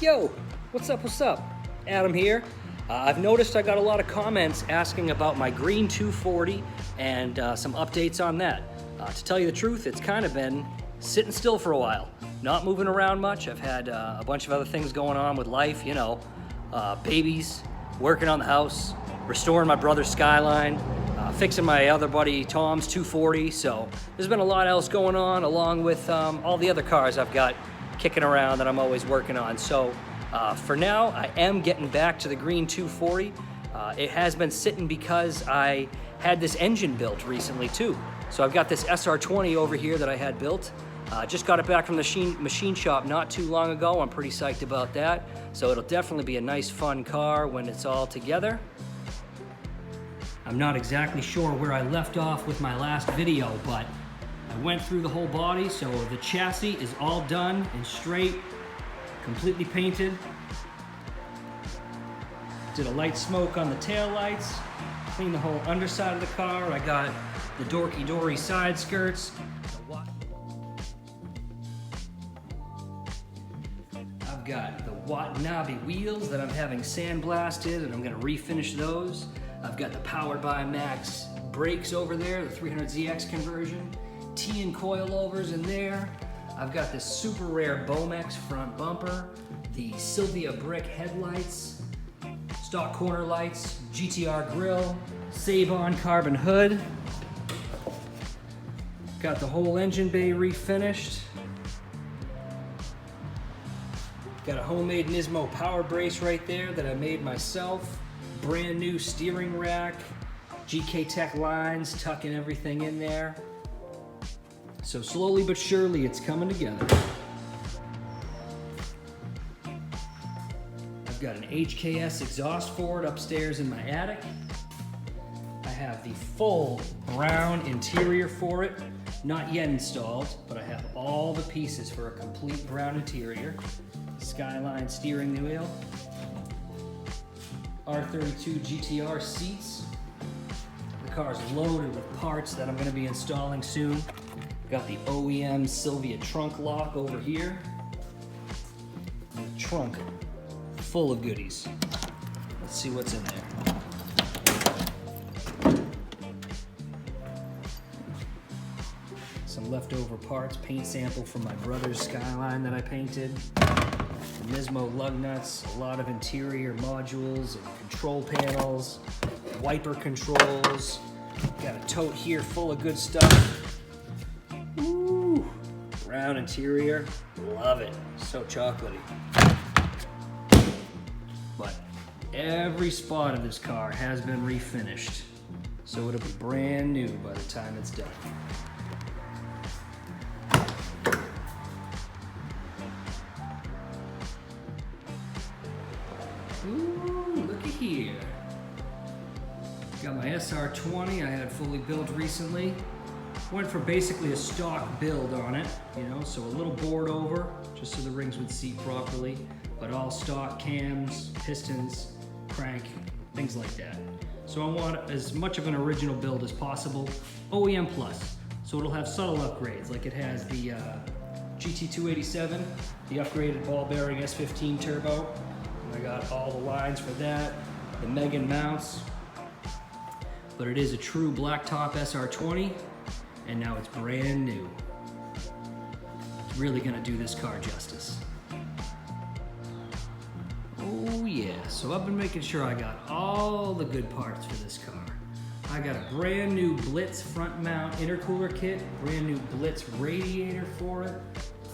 Yo, what's up, Adam here. I've noticed I got a lot of comments asking about my green 240 and some updates on that. To tell you the truth, it's kind of been sitting still for a while, not moving around much. I've had a bunch of other things going on with life, you know, babies, working on the house, restoring my brother's Skyline, fixing my other buddy Tom's 240. So there's been a lot else going on, along with all the other cars I've got kicking around that I'm always working on. So for now, I am getting back to the green 240. It has been sitting because I had this engine built recently too. So I've got this SR20 over here that I had built. Just got it back from the machine shop not too long ago. I'm pretty psyched about that. So it'll definitely be a nice fun car when it's all together. I'm not exactly sure where I left off with my last video, but I went through the whole body, so the chassis is all done and straight, completely painted. Did a light smoke on the tail lights, cleaned the whole underside of the car. I got the dorky dory side skirts. I've got the Watanabe wheels that I'm having sandblasted, and I'm gonna refinish those. I've got the Powered by Max brakes over there, the 300ZX conversion. T and coilovers in there. I've got this super rare Bomex front bumper, the Silvia brick headlights, stock corner lights, GTR grille, Save-On carbon hood. Got the whole engine bay refinished. Got a homemade Nismo power brace right there that I made myself. Brand new steering rack, GK Tech lines, tucking everything in there. So slowly but surely it's coming together. I've got an HKS exhaust for it upstairs in my attic. I have the full brown interior for it, not yet installed, but I have all the pieces for a complete brown interior. Skyline steering wheel, R32 GTR seats. The car's loaded with parts that I'm going to be installing soon. Got the OEM Silvia trunk lock over here. And the trunk full of goodies. Let's see what's in there. Some leftover parts, paint sample from my brother's Skyline that I painted. The Nismo lug nuts, a lot of interior modules and control panels, wiper controls. Got a tote here full of good stuff. Ooh, brown interior, love it, so chocolatey. But every spot of this car has been refinished, so it'll be brand new by the time it's done. Ooh, looky here. Got my SR20 I had fully built recently. Went for basically a stock build on it, you know, so a little board over, just so the rings would seat properly, but all stock cams, pistons, crank, things like that. So I want as much of an original build as possible, OEM plus. So it'll have subtle upgrades, like it has the GT287, the upgraded ball bearing S13 turbo. And I got all the lines for that, the Megan mounts, but it is a true blacktop SR20. And now it's brand new. It's really gonna do this car justice. Oh yeah, so I've been making sure I got all the good parts for this car. I got a brand new Blitz front mount intercooler kit, brand new Blitz radiator for it,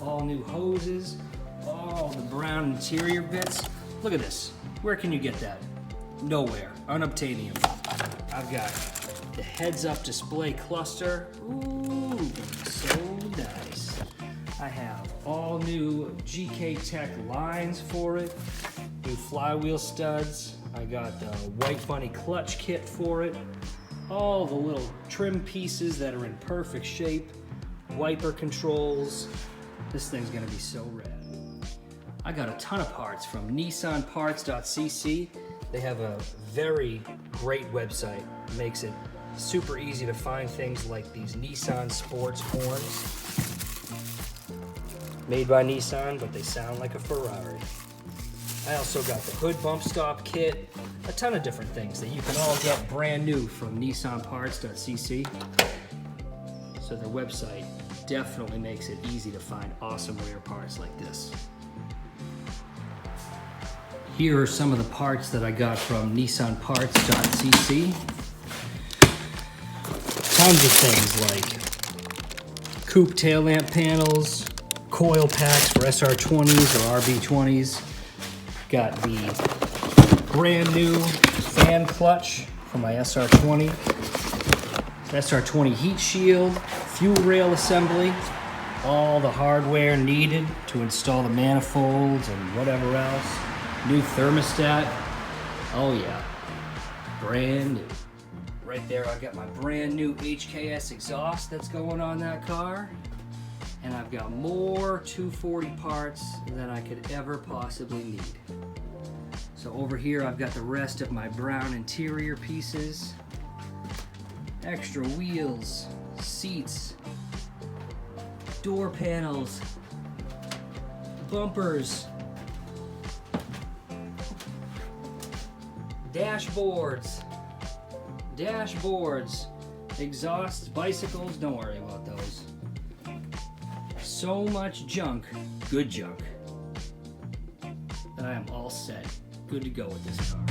all new hoses, all the brown interior bits. Look at this, where can you get that? Nowhere, unobtainium. I've got the heads-up display cluster. Ooh, so nice. I have all new GK Tech lines for it, new flywheel studs. I got the White Bunny clutch kit for it, all the little trim pieces that are in perfect shape, wiper controls. This thing's gonna be so rad. I got a ton of parts from nissanparts.cc. They have a very great website. It makes it super easy to find things like these Nissan sports horns. Made by Nissan, but they sound like a Ferrari. I also got the hood bump stop kit, a ton of different things that you can all get brand new from nissanparts.cc. So their website definitely makes it easy to find awesome rare parts like this. Here are some of the parts that I got from nissanparts.cc. Tons of things like coupe tail lamp panels, coil packs for SR20s or RB20s. Got the brand new fan clutch for my SR20. SR20 heat shield, fuel rail assembly, all the hardware needed to install the manifolds and whatever else. New thermostat. Oh yeah, brand new. Right there, I've got my brand new HKS exhaust that's going on that car. And I've got more 240 parts than I could ever possibly need. So over here, I've got the rest of my brown interior pieces. Extra wheels, seats, door panels, bumpers, dashboards, exhausts, bicycles, don't worry about those. So much junk, good junk, that I am all set, good to go with this car.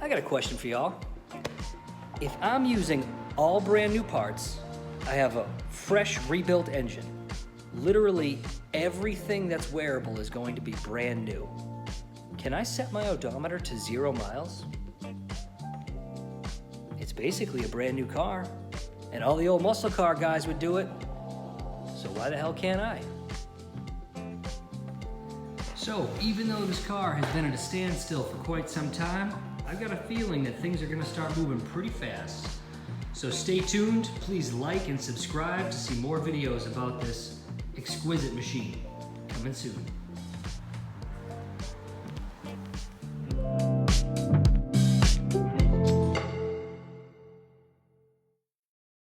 I got a question for y'all. If I'm using all brand new parts, I have a fresh rebuilt engine, literally everything that's wearable is going to be brand new. Can I set my odometer to 0 miles? It's basically a brand new car, and all the old muscle car guys would do it, so why the hell can't I? So, even though this car has been at a standstill for quite some time, I've got a feeling that things are gonna start moving pretty fast. So stay tuned, please like and subscribe to see more videos about this exquisite machine. Coming soon.